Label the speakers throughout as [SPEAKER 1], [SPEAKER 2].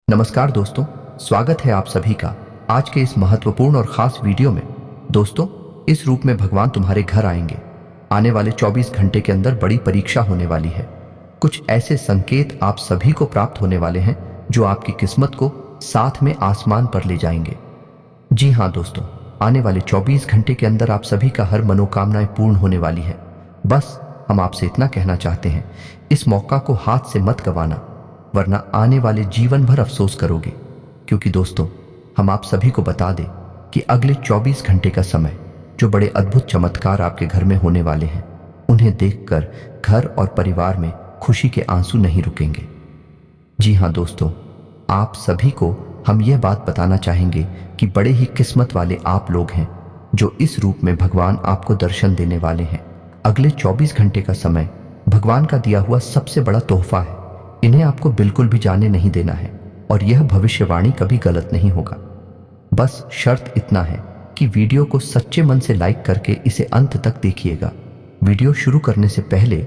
[SPEAKER 1] नमस्कार दोस्तों, स्वागत है आप सभी का आज के इस महत्वपूर्ण और खास वीडियो में। दोस्तों, इस रूप में भगवान तुम्हारे घर आएंगे। आने वाले 24 घंटे के अंदर बड़ी परीक्षा होने वाली है। कुछ ऐसे संकेत आप सभी को प्राप्त होने वाले हैं जो आपकी किस्मत को साथ में आसमान पर ले जाएंगे। जी हाँ दोस्तों, आने वाले 24 घंटे के अंदर आप सभी का हर मनोकामनाएं पूर्ण होने वाली है। बस हम आपसे इतना कहना चाहते हैं, इस मौका को हाथ से मत गंवाना, वरना आने वाले जीवन भर अफसोस करोगे। क्योंकि दोस्तों, हम आप सभी को बता दें कि अगले 24 घंटे का समय जो बड़े अद्भुत चमत्कार आपके घर में होने वाले हैं, उन्हें देखकर घर और परिवार में खुशी के आंसू नहीं रुकेंगे। जी हाँ दोस्तों, आप सभी को हम यह बात बताना चाहेंगे कि बड़े ही किस्मत वाले आप लोग हैं जो इस रूप में भगवान आपको दर्शन देने वाले हैं। अगले 24 घंटे का समय भगवान का दिया हुआ सबसे बड़ा तोहफा है। इन्हें आपको बिल्कुल भी जाने नहीं देना है और यह भविष्यवाणी कभी गलत नहीं होगा। बस शर्त इतना है कि वीडियो को सच्चे मन से लाइक करके इसे अंत तक देखिएगा। वीडियो शुरू करने से पहले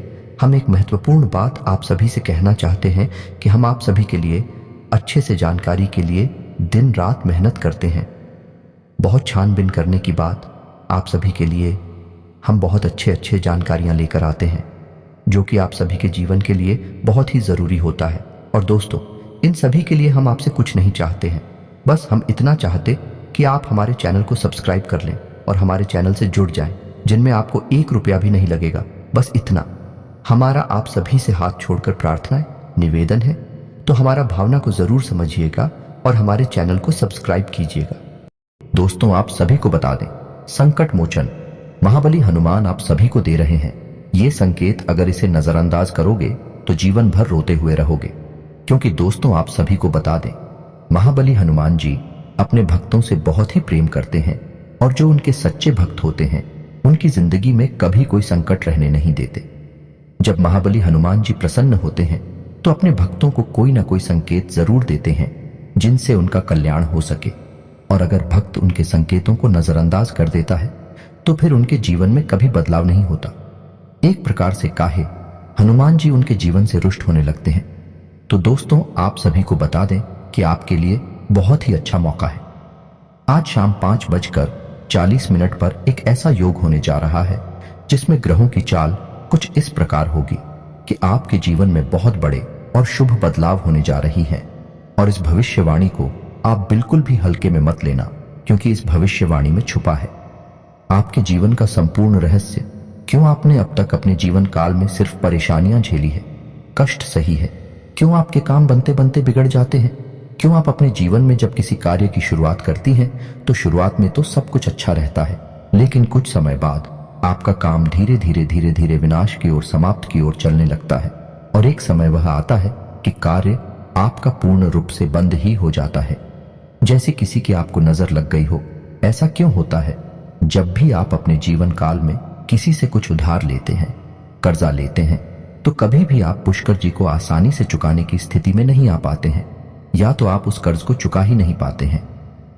[SPEAKER 1] हम एक महत्वपूर्ण बात आप सभी से कहना चाहते हैं कि हम आप सभी के लिए अच्छे से जानकारी के लिए दिन रात मेहनत करते हैं। बहुत छानबीन करने के बाद आप सभी के लिए हम बहुत अच्छे जानकारियां लेकर आते हैं जो कि आप सभी के जीवन के लिए बहुत ही ज़रूरी होता है। और दोस्तों, इन सभी के लिए हम आपसे कुछ नहीं चाहते हैं, बस हम इतना चाहते कि आप हमारे चैनल को सब्सक्राइब कर लें और हमारे चैनल से जुड़ जाएं, जिनमें आपको 1 रुपया भी नहीं लगेगा। बस इतना हमारा आप सभी से हाथ छोड़कर प्रार्थना है, निवेदन है। तो हमारा भावना को ज़रूर समझिएगा और हमारे चैनल को सब्सक्राइब कीजिएगा। दोस्तों, आप सभी को बता दें, संकट मोचन महाबली हनुमान आप सभी को दे रहे हैं ये संकेत। अगर इसे नजरअंदाज करोगे तो जीवन भर रोते हुए रहोगे। क्योंकि दोस्तों, आप सभी को बता दें, महाबली हनुमान जी अपने भक्तों से बहुत ही प्रेम करते हैं और जो उनके सच्चे भक्त होते हैं उनकी जिंदगी में कभी कोई संकट रहने नहीं देते। जब महाबली हनुमान जी प्रसन्न होते हैं तो अपने भक्तों को कोई ना कोई संकेत जरूर देते हैं जिनसे उनका कल्याण हो सके। और अगर भक्त उनके संकेतों को नजरअंदाज कर देता है तो फिर उनके जीवन में कभी बदलाव नहीं होता। एक प्रकार से काहे हनुमान जी उनके जीवन से रुष्ट होने लगते हैं। तो दोस्तों, आप सभी को बता दें कि आपके लिए बहुत ही अच्छा मौका है। आज शाम 5:40 पर एक ऐसा योग होने जा रहा है जिसमें ग्रहों की चाल कुछ इस प्रकार होगी कि आपके जीवन में बहुत बड़े और शुभ बदलाव होने जा रही है। और इस भविष्यवाणी को आप बिल्कुल भी हल्के में मत लेना, क्योंकि इस भविष्यवाणी में छुपा है आपके जीवन का संपूर्ण रहस्य। क्यों आपने अब तक अपने जीवन काल में सिर्फ परेशानियां झेली है, कष्ट सही है? क्यों आपके काम बनते बनते बिगड़ जाते हैं? क्यों आप अपने जीवन में जब किसी कार्य की शुरुआत करती हैं तो शुरुआत में तो सब कुछ अच्छा रहता है, लेकिन कुछ समय बाद आपका काम धीरे धीरे विनाश की ओर, समाप्त की ओर चलने लगता है। और एक समय वह आता है कि कार्य आपका पूर्ण रूप से बंद ही हो जाता है, जैसे किसी की आपको नजर लग गई हो। ऐसा क्यों होता है? जब भी आप अपने जीवन काल में किसी से कुछ उधार लेते हैं, कर्जा लेते हैं, तो कभी भी आप पुष्कर जी को आसानी से चुकाने की स्थिति में नहीं आ पाते हैं। या तो आप उस कर्ज को चुका ही नहीं पाते हैं,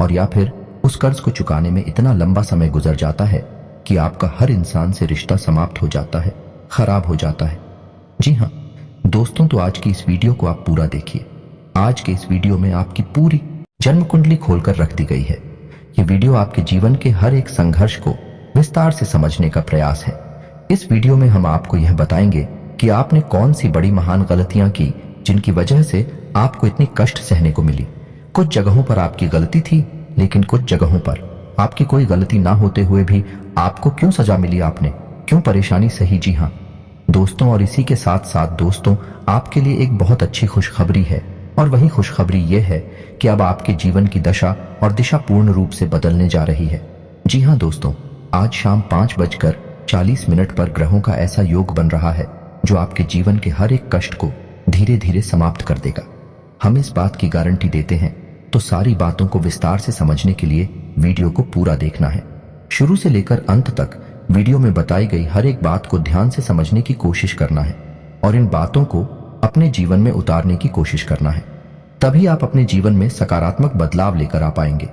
[SPEAKER 1] और या फिर उस कर्ज को चुकाने में इतना लंबा समय गुजर जाता है कि आपका हर इंसान से रिश्ता समाप्त हो जाता है, खराब हो जाता है। जी हाँ दोस्तों, तो आज की इस वीडियो को आप पूरा देखिए। आज के इस वीडियो में आपकी पूरी जन्म कुंडली खोलकर रख दी गई है। ये वीडियो आपके जीवन के हर एक संघर्ष को विस्तार से समझने का प्रयास है। इस वीडियो में हम आपको यह बताएंगे कि आपने कौन सी बड़ी महान गलतियां की जिनकी वजह से आपको इतनी कष्ट सहने को मिली। कुछ जगहों पर आपकी गलती थी, लेकिन कुछ जगहों पर आपकी कोई गलती ना होते हुए भी आपको क्यों सजा मिली, आपने क्यों परेशानी सही। जी हाँ दोस्तों, और इसी के साथ साथ दोस्तों, आपके लिए एक बहुत अच्छी खुशखबरी है। और वही खुशखबरी यह है कि अब आपके जीवन की दशा और दिशा पूर्ण रूप से बदलने जा रही है। जी हाँ दोस्तों, आज शाम 5:40 पर ग्रहों का ऐसा योग बन रहा है जो आपके जीवन के हर एक कष्ट को धीरे धीरे समाप्त कर देगा। हम इस बात की गारंटी देते हैं, तो सारी बातों को विस्तार से समझने के लिए वीडियो को पूरा देखना है। शुरू से लेकर अंत तक वीडियो में बताई गई हर एक बात को ध्यान से समझने की कोशिश करना है और इन बातों को अपने जीवन में उतारने की कोशिश करना है। तभी आप अपने जीवन में सकारात्मक बदलाव लेकर आ पाएंगे।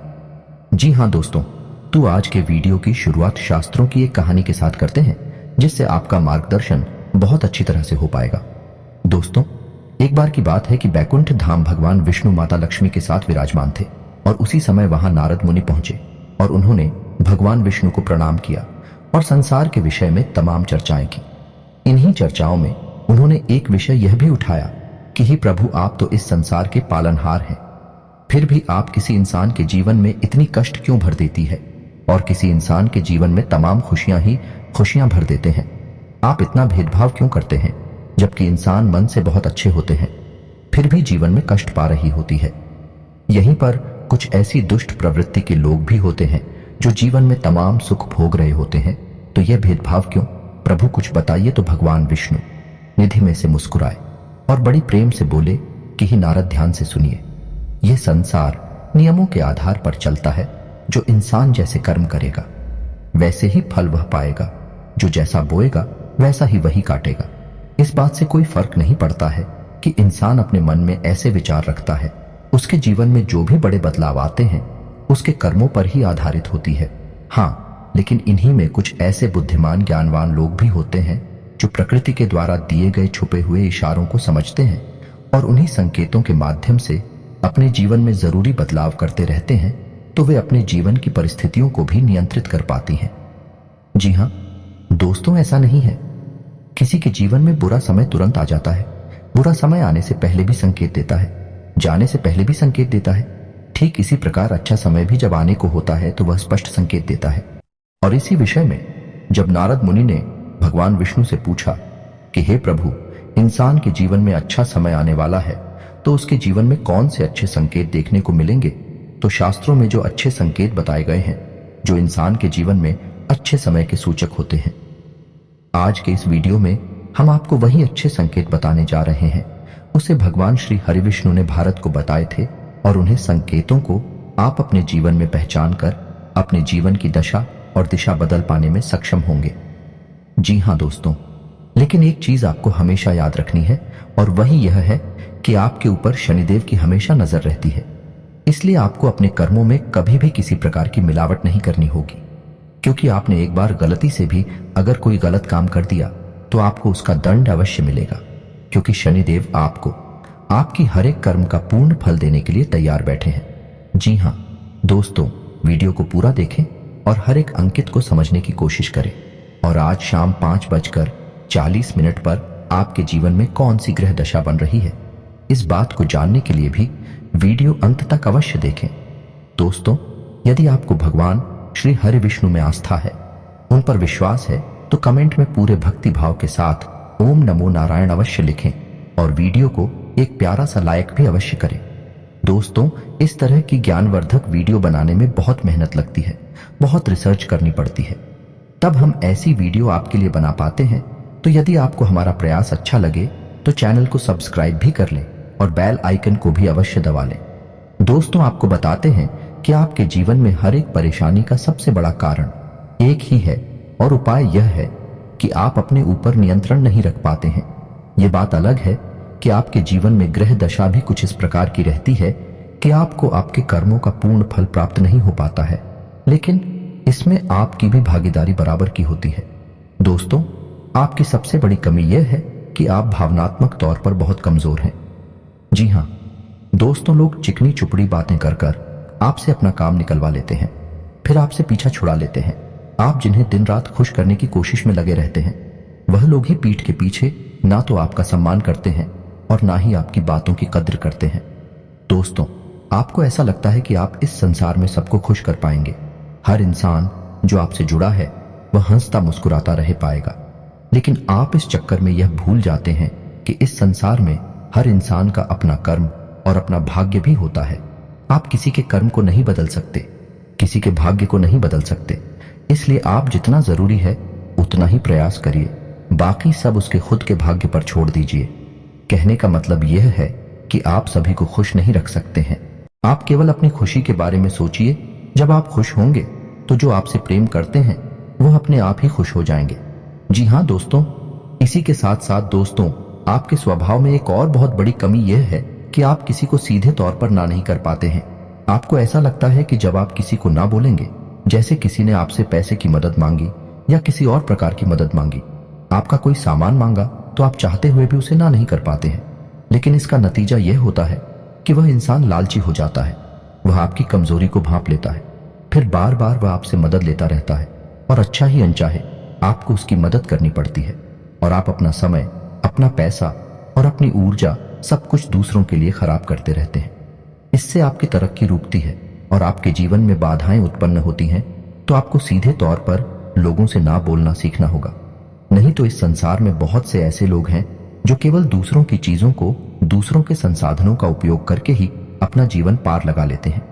[SPEAKER 1] जी हाँ दोस्तों, तो आज के वीडियो की शुरुआत शास्त्रों की एक कहानी के साथ करते हैं, जिससे आपका मार्गदर्शन बहुत अच्छी तरह से हो पाएगा। दोस्तों, एक बार की बात है कि बैकुंठ धाम भगवान विष्णु माता लक्ष्मी के साथ विराजमान थे और उसी समय वहां नारद मुनि पहुंचे और उन्होंने भगवान विष्णु को प्रणाम किया और संसार के विषय में तमाम चर्चाएं की। इन्हीं चर्चाओं में उन्होंने एक विषय यह भी उठाया कि ही प्रभु, आप तो इस संसार के पालनहार हैं, फिर भी आप किसी इंसान के जीवन में इतनी कष्ट क्यों भर देती है और किसी इंसान के जीवन में तमाम खुशियां ही खुशियां भर देते हैं। आप इतना भेदभाव क्यों करते हैं, जबकि इंसान मन से बहुत अच्छे होते हैं फिर भी जीवन में कष्ट पा रही होती है। यहीं पर कुछ ऐसी दुष्ट प्रवृत्ति के लोग भी होते हैं जो जीवन में तमाम सुख भोग रहे होते हैं, तो यह भेदभाव क्यों? प्रभु कुछ बताइए। तो भगवान विष्णु निधि में से मुस्कुराए और बड़ी प्रेम से बोले कि ही नारद, ध्यान से सुनिए। यह संसार नियमों के आधार पर चलता है। जो इंसान जैसे कर्म करेगा वैसे ही फल वह पाएगा, जो जैसा बोएगा वैसा ही वही काटेगा। इस बात से कोई फर्क नहीं पड़ता है कि इंसान अपने मन में ऐसे विचार रखता है, उसके जीवन में जो भी बड़े बदलाव आते हैं उसके कर्मों पर ही आधारित होती है। हाँ, लेकिन इन्हीं में कुछ ऐसे बुद्धिमान ज्ञानवान लोग भी होते हैं जो प्रकृति के द्वारा दिए गए छुपे हुए इशारों को समझते हैं और उन्हीं संकेतों के माध्यम से अपने जीवन में जरूरी बदलाव करते रहते हैं, तो वे अपने जीवन की परिस्थितियों को भी नियंत्रित कर पाती हैं। जी हाँ दोस्तों, ऐसा नहीं है किसी के जीवन में बुरा समय तुरंत आ जाता है। बुरा समय आने से पहले भी संकेत देता है, जाने से पहले भी संकेत देता है। ठीक इसी प्रकार अच्छा समय भी जब आने को होता है तो वह स्पष्ट संकेत देता है। और इसी विषय में जब नारद मुनि ने भगवान विष्णु से पूछा कि हे प्रभु, इंसान के जीवन में अच्छा समय आने वाला है तो उसके जीवन में कौन से अच्छे संकेत देखने को मिलेंगे, तो शास्त्रों में जो अच्छे संकेत बताए गए हैं जो इंसान के जीवन में अच्छे समय के सूचक होते हैं, आज के इस वीडियो में हम आपको वही अच्छे संकेत बताने जा रहे हैं। उसे भगवान श्री हरिविष्णु ने भारत को बताए थे और उन्हें संकेतों को आप अपने जीवन में पहचान कर अपने जीवन की दशा और दिशा बदल पाने में सक्षम होंगे। जी हाँ दोस्तों, लेकिन एक चीज आपको हमेशा याद रखनी है और वही यह है कि आपके ऊपर शनिदेव की हमेशा नजर रहती है। इसलिए आपको अपने कर्मों में कभी भी किसी प्रकार की मिलावट नहीं करनी होगी, क्योंकि आपने एक बार गलती से भी अगर कोई गलत काम कर दिया तो आपको उसका दंड अवश्य मिलेगा, क्योंकि शनिदेव आपको आपकी हर एक कर्म का पूर्ण फल देने के लिए तैयार बैठे हैं। जी हाँ दोस्तों, वीडियो को पूरा देखें और हर एक अंकित को समझने की कोशिश करें। और आज शाम 5:40 पर आपके जीवन में कौन सी ग्रह दशा बन रही है, इस बात को जानने के लिए भी वीडियो अंत तक अवश्य देखें। दोस्तों, यदि आपको भगवान श्री हरि विष्णु में आस्था है, उन पर विश्वास है, तो कमेंट में पूरे भक्ति भाव के साथ ओम नमो नारायण अवश्य लिखें और वीडियो को एक प्यारा सा लाइक भी अवश्य करें। दोस्तों, इस तरह की ज्ञानवर्धक वीडियो बनाने में बहुत मेहनत लगती है, बहुत रिसर्च करनी पड़ती है, तब हम ऐसी वीडियो आपके लिए बना पाते हैं। तो यदि आपको हमारा प्रयास अच्छा लगे तो चैनल को सब्सक्राइब भी कर लें और बेल आइकन को भी अवश्य दबा लें। दोस्तों, आपको बताते हैं कि आपके जीवन में हर एक परेशानी का सबसे बड़ा कारण एक ही है और उपाय यह है कि आप अपने ऊपर नियंत्रण नहीं रख पाते हैं। ये बात अलग है कि आपके जीवन में ग्रह दशा भी कुछ इस प्रकार की रहती है कि आपको आपके कर्मों का पूर्ण फल प्राप्त नहीं हो पाता है, लेकिन इसमें आपकी भी भागीदारी बराबर की होती है। दोस्तों, आपकी सबसे बड़ी कमी यह है कि आप भावनात्मक तौर पर बहुत कमजोर हैं। जी हाँ दोस्तों, लोग चिकनी चुपड़ी बातें कर कर आपसे अपना काम निकलवा लेते हैं, फिर आपसे पीछा छुड़ा लेते हैं। आप जिन्हें दिन रात खुश करने की कोशिश में लगे रहते हैं, वह लोग ही पीठ के पीछे ना तो आपका सम्मान करते हैं और ना ही आपकी बातों की कद्र करते हैं। दोस्तों, आपको ऐसा लगता है कि आप इस संसार में सबको खुश कर पाएंगे, हर इंसान जो आपसे जुड़ा है वह हंसता मुस्कुराता रह पाएगा, लेकिन आप इस चक्कर में यह भूल जाते हैं कि इस संसार में हर इंसान का अपना कर्म और अपना भाग्य भी होता है। आप किसी के कर्म को नहीं बदल सकते, किसी के भाग्य को नहीं बदल सकते, इसलिए आप जितना जरूरी है उतना ही प्रयास करिए, बाकी सब उसके खुद के भाग्य पर छोड़ दीजिए। कहने का मतलब यह है कि आप सभी को खुश नहीं रख सकते हैं। आप केवल अपनी खुशी के बारे में सोचिए। जब आप खुश होंगे तो जो आपसे प्रेम करते हैं वह अपने आप ही खुश हो जाएंगे। जी हाँ दोस्तों, इसी के साथ साथ दोस्तों, आपके स्वभाव में एक और बहुत बड़ी कमी यह है कि आप किसी को सीधे तौर पर ना नहीं कर पाते हैं। आपको ऐसा लगता है कि जब आप किसी को ना बोलेंगे, जैसे किसी ने आपसे पैसे की मदद मांगी या किसी और प्रकार की मदद मांगी, आपका कोई सामान मांगा, तो आप चाहते हुए भी उसे ना नहीं कर पाते हैं। लेकिन इसका नतीजा यह होता है कि वह इंसान लालची हो जाता है। वह आपकी कमजोरी को भांप लेता है, फिर बार बार वह आपसे मदद लेता रहता है और अच्छा ही अनचाहे आपको उसकी मदद करनी पड़ती है और आप अपना समय, अपना पैसा और अपनी ऊर्जा सब कुछ दूसरों के लिए खराब करते रहते हैं। इससे आपकी तरक्की रुकती है और आपके जीवन में बाधाएं उत्पन्न होती हैं। तो आपको सीधे तौर पर लोगों से ना बोलना सीखना होगा। नहीं तो इस संसार में बहुत से ऐसे लोग हैं जो केवल दूसरों की चीजों को, दूसरों के संसाधनों का उपयोग करके ही अपना जीवन पार लगा लेते हैं।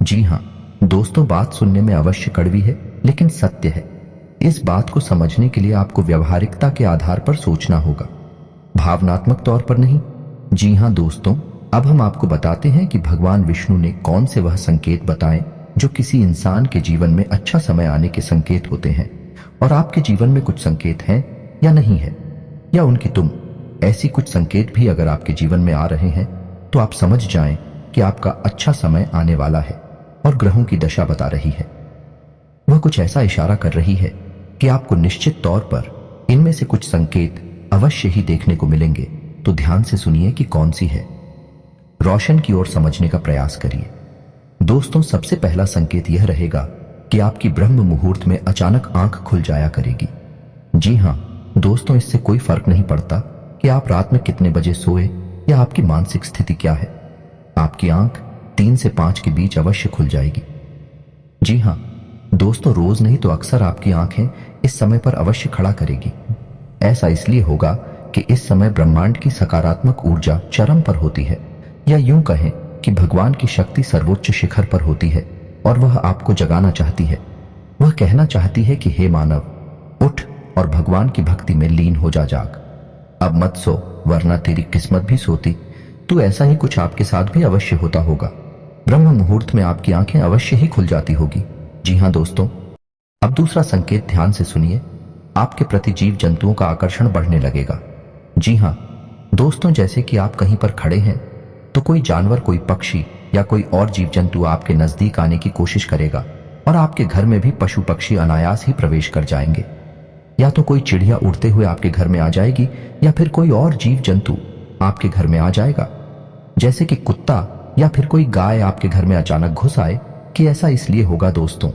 [SPEAKER 1] जी हाँ दोस्तों, बात सुनने में अवश्य कड़वी है लेकिन सत्य है। इस बात को समझने के लिए आपको व्यवहारिकता के आधार पर सोचना होगा, भावनात्मक तौर पर नहीं। जी हाँ दोस्तों, अब हम आपको बताते हैं कि भगवान विष्णु ने कौन से वह संकेत बताए जो किसी इंसान के जीवन में अच्छा समय आने के संकेत होते हैं। और आपके जीवन में कुछ संकेत हैं या नहीं है, या उनकी तुम ऐसी कुछ संकेत भी अगर आपके जीवन में आ रहे हैं तो आप समझ जाएं कि आपका अच्छा समय आने वाला है। और ग्रहों की दशा बता रही है, वह कुछ ऐसा इशारा कर रही है कि आपको निश्चित तौर पर इनमें से कुछ संकेत अवश्य ही देखने को मिलेंगे। तो ध्यान से सुनिए कि कौन सी है। रोशन की ओर समझने का प्रयास करिए। दोस्तों, सबसे पहला संकेत यह रहेगा कि आपकी ब्रह्म मुहूर्त में अचानक आंख खुल जाया करेगी। जी हां दोस्तों, इससे कोई फर्क नहीं पड़ता कि आप रात में कितने बजे सोए या आपकी मानसिक स्थिति क्या है, आपकी आंख 3 से 5 के बीच अवश्य खुल जाएगी। जी हां दोस्तों, रोज नहीं तो अक्सर आपकी आंखें इस समय पर अवश्य खड़ा करेगी। ऐसा इसलिए होगा कि इस समय ब्रह्मांड की सकारात्मक ऊर्जा चरम पर होती है, या यूं कहें कि भगवान की शक्ति सर्वोच्च शिखर पर होती है और वह आपको जगाना चाहती है। वह कहना चाहती है कि हे मानव, उठ और भगवान की भक्ति में लीन हो जा। जाग, अब मत सो, वरना तेरी किस्मत भी सोती। तो ऐसा ही कुछ आपके साथ भी अवश्य होता होगा। ब्रह्म मुहूर्त में आपकी आंखें अवश्य ही खुल जाती होगी। जी हां दोस्तों, अब दूसरा संकेत ध्यान से सुनिए। आपके प्रति जीव जंतुओं का आकर्षण बढ़ने लगेगा। जी हां दोस्तों, जैसे कि आप कहीं पर खड़े हैं तो कोई जानवर, कोई पक्षी या कोई और जीव जंतु आपके नजदीक आने की कोशिश करेगा और आपके घर में भी पशु पक्षी अनायास ही प्रवेश कर जाएंगे। या तो कोई चिड़िया उड़ते हुए आपके घर में आ जाएगी या फिर कोई और जीव जंतु आपके घर में आ जाएगा, जैसे कि कुत्ता या फिर कोई गाय आपके घर में अचानक घुस आए। कि ऐसा इसलिए होगा दोस्तों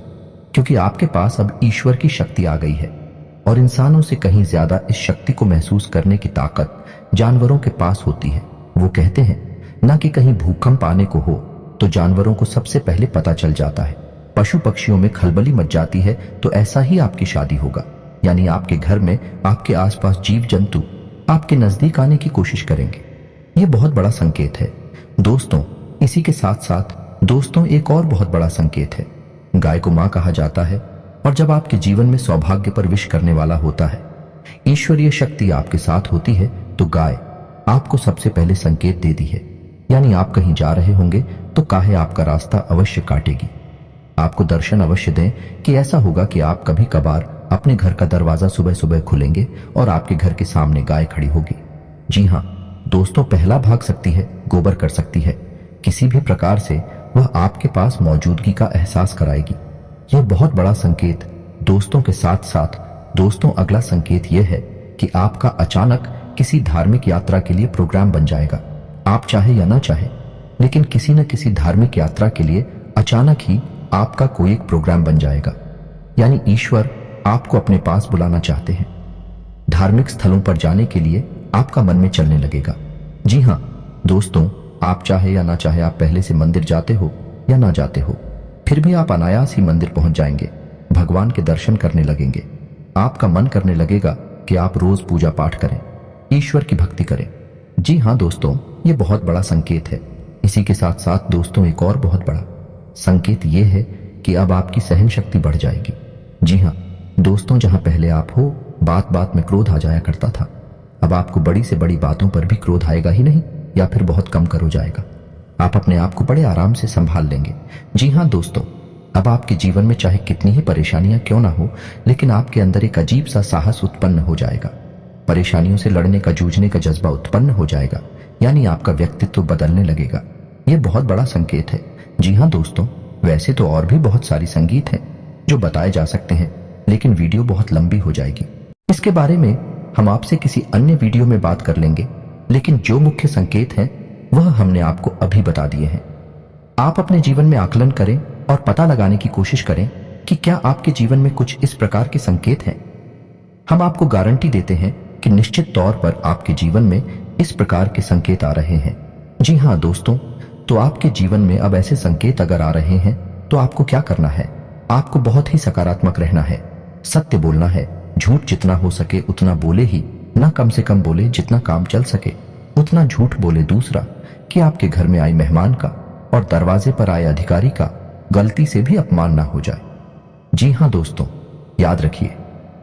[SPEAKER 1] क्योंकि आपके पास अब ईश्वर की शक्ति आ गई है और इंसानों से कहीं ज्यादा इस शक्ति को महसूस करने की ताकत जानवरों के पास होती है। वो कहते हैं ना कि कहीं भूकंप आने को हो तो जानवरों को सबसे पहले पता चल जाता है। पशु पक्षियों में खलबली मच जाती है तो ऐसा ही आपकी शादी होगा, यानी आपके घर में आपके आसपास जीव जंतु आपके नजदीक आने की कोशिश करेंगे। ये बहुत बड़ा संकेत है दोस्तों। इसी के साथ साथ दोस्तों एक और बहुत बड़ा संकेत है। गाय को मां कहा जाता है और जब आपके जीवन में सौभाग्य पर विश करने वाला होता है, ईश्वरीय शक्ति आपके साथ होती है, तो गाय आपको सबसे पहले संकेत देती है। यानी आप कहीं जा रहे होंगे तो काहे आपका रास्ता अवश्य काटेगी, आपको दर्शन अवश्य दें। कि ऐसा होगा कि आप कभी कभार अपने घर का दरवाजा सुबह सुबह खुलेंगे और आपके घर के सामने गाय खड़ी होगी। जी हाँ दोस्तों, पहला भाग सकती है, गोबर कर सकती है, किसी भी प्रकार से वह आपके पास मौजूदगी का एहसास कराएगी। यह बहुत बड़ा संकेत दोस्तों के साथ साथ दोस्तों अगला संकेत यह है कि आपका अचानक किसी धार्मिक यात्रा के लिए प्रोग्राम बन जाएगा। आप चाहे या ना चाहे, लेकिन किसी न किसी धार्मिक यात्रा के लिए अचानक ही आपका कोई एक प्रोग्राम बन जाएगा। यानी ईश्वर आपको अपने पास बुलाना चाहते हैं। धार्मिक स्थलों पर जाने के लिए आपका मन में चलने लगेगा। जी हाँ दोस्तों, आप चाहे या ना चाहे, आप पहले से मंदिर जाते हो या ना जाते हो, फिर भी आप अनायास ही मंदिर पहुंच जाएंगे, भगवान के दर्शन करने लगेंगे। आपका मन करने लगेगा कि आप रोज पूजा पाठ करें, ईश्वर की भक्ति करें। जी हाँ दोस्तों, ये बहुत बड़ा संकेत है। इसी के साथ साथ दोस्तों एक और बहुत बड़ा संकेत ये है कि अब आपकी सहन शक्ति बढ़ जाएगी। जी हाँ दोस्तों, जहां पहले आप हो बात बात में क्रोध आ जाया करता था, अब आपको बड़ी से बड़ी बातों पर भी क्रोध आएगा ही नहीं, या फिर बहुत कम कर हो जाएगा। आप अपने आप को बड़े आराम से संभाल लेंगे। जी हाँ दोस्तों, अब आपके जीवन में चाहे कितनी ही परेशानियां क्यों ना हो, लेकिन आपके अंदर एक अजीब सा साहस उत्पन्न हो जाएगा। परेशानियों से लड़ने का, जूझने का जज्बा उत्पन्न हो जाएगा, यानी आपका व्यक्तित्व बदलने लगेगा। यह बहुत बड़ा संकेत है। जी हाँ दोस्तों, वैसे तो और भी बहुत सारी संगीत हैं जो बताए जा सकते हैं, लेकिन वीडियो बहुत लंबी हो जाएगी। इसके बारे में हम आपसे किसी अन्य वीडियो में बात कर लेंगे। लेकिन जो मुख्य संकेत हैं वह हमने आपको अभी बता दिए हैं। आप अपने जीवन में आकलन करें और पता लगाने की कोशिश करें कि क्या आपके जीवन में कुछ इस प्रकार के संकेत हैं। हम आपको गारंटी देते हैं कि निश्चित तौर पर आपके जीवन में इस प्रकार के संकेत आ रहे हैं। जी हाँ दोस्तों, तो आपके जीवन में अब ऐसे संकेत अगर आ रहे हैं तो आपको क्या करना है? आपको बहुत ही सकारात्मक रहना है, सत्य बोलना है, झूठ जितना हो सके उतना बोले ही, ना कम से कम बोले, जितना काम चल सके उतना झूठ बोले। दूसरा कि आपके घर में आए मेहमान का और दरवाजे पर आए अधिकारी का गलती से भी अपमान ना हो जाए। जी हाँ दोस्तों, याद रखिए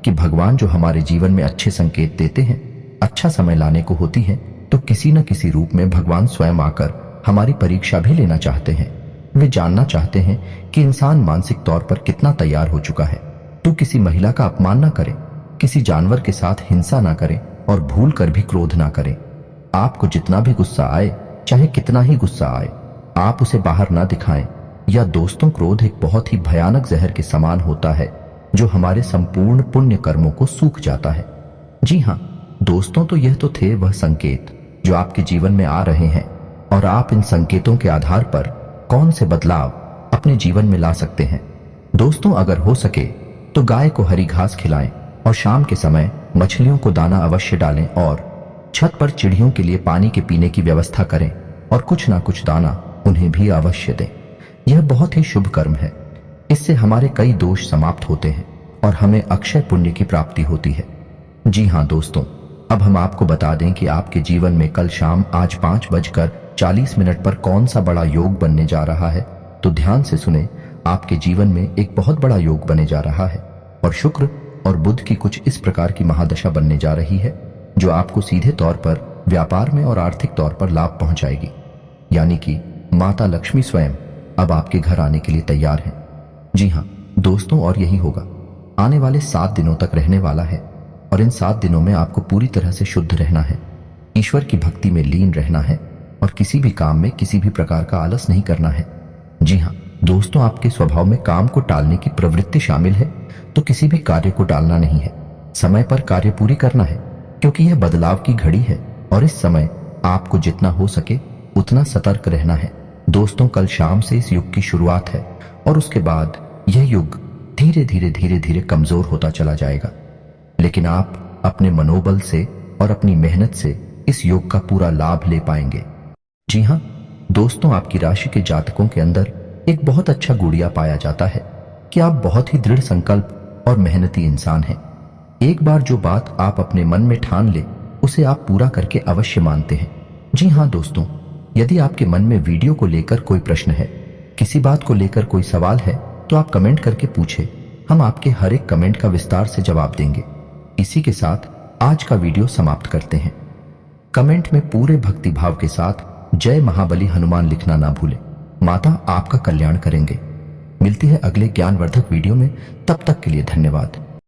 [SPEAKER 1] कि भगवान जो हमारे जीवन में अच्छे संकेत देते हैं, अच्छा समय लाने को होती है तो किसी न किसी रूप में भगवान स्वयं आकर हमारी परीक्षा भी लेना चाहते हैं। वे जानना चाहते हैं कि इंसान मानसिक तौर पर कितना तैयार हो चुका है। तो किसी महिला का अपमान ना करें, किसी जानवर के साथ हिंसा ना करें और भूल कर भी क्रोध ना करें। आपको जितना भी गुस्सा आए, चाहे कितना ही गुस्सा आए, आप उसे बाहर ना दिखाएं। या दोस्तों, क्रोध एक बहुत ही भयानक जहर के समान होता है जो हमारे संपूर्ण पुण्य कर्मों को सूख जाता है। जी हाँ दोस्तों, तो यह तो थे वह संकेत जो आपके जीवन में आ रहे हैं और आप इन संकेतों के आधार पर कौन से बदलाव अपने जीवन में ला सकते हैं। दोस्तों, अगर हो सके तो गाय को हरी घास खिलाएं और शाम के समय मछलियों को दाना अवश्य डालें और छत पर चिड़ियों के लिए पानी के पीने की व्यवस्था करें और कुछ ना कुछ दाना उन्हें भी अवश्य दें। यह बहुत ही शुभ कर्म है। इससे हमारे कई दोष समाप्त होते हैं और हमें अक्षय पुण्य की प्राप्ति होती है। जी हाँ दोस्तों, अब हम आपको बता दें कि आपके जीवन में कल शाम आज 5:40 पर कौन सा बड़ा योग बनने जा रहा है। तो ध्यान से सुने, आपके जीवन में एक बहुत बड़ा योग बने जा रहा है और शुक्र और बुध की कुछ इस प्रकार की महादशा बनने जा रही है जो आपको सीधे तौर पर व्यापार में और आर्थिक तौर पर लाभ पहुंचाएगी। यानी कि माता लक्ष्मी स्वयं अब आपके घर आने के लिए तैयार हैं। जी हाँ दोस्तों, और यही होगा, आने वाले 7 दिनों तक रहने वाला है और इन 7 दिनों में आपको पूरी तरह से शुद्ध रहना है, ईश्वर की भक्ति में लीन रहना है और किसी भी काम में किसी भी प्रकार का आलस नहीं करना है। जी हाँ दोस्तों, आपके स्वभाव में काम को टालने की प्रवृत्ति शामिल है तो किसी भी कार्य को टालना नहीं है, समय पर कार्य पूरी करना है क्योंकि यह बदलाव की घड़ी है और इस समय आपको जितना हो सके उतना सतर्क रहना है। दोस्तों, कल शाम से इस युग की शुरुआत है और उसके बाद यह युग धीरे धीरे कमजोर होता चला जाएगा, लेकिन आप अपने मनोबल से और अपनी मेहनत से इस योग का पूरा लाभ ले पाएंगे। जी हाँ दोस्तों, आपकी राशि के जातकों के अंदर एक बहुत अच्छा गुड़िया पाया जाता है कि आप बहुत ही दृढ़ संकल्प और मेहनती इंसान हैं। एक बार जो बात आप अपने मन में ठान ले उसे आप पूरा करके अवश्य मानते हैं। जी हाँ दोस्तों, यदि आपके मन में वीडियो को लेकर कोई प्रश्न है, किसी बात को लेकर कोई सवाल है तो आप कमेंट करके पूछे, हम आपके हर एक कमेंट का विस्तार से जवाब देंगे। इसी के साथ आज का वीडियो समाप्त करते हैं। कमेंट में पूरे भक्तिभाव के साथ जय महाबली हनुमान लिखना ना भूलें। माता आपका कल्याण करेंगे। मिलती है अगले ज्ञानवर्धक वीडियो में, तब तक के लिए धन्यवाद।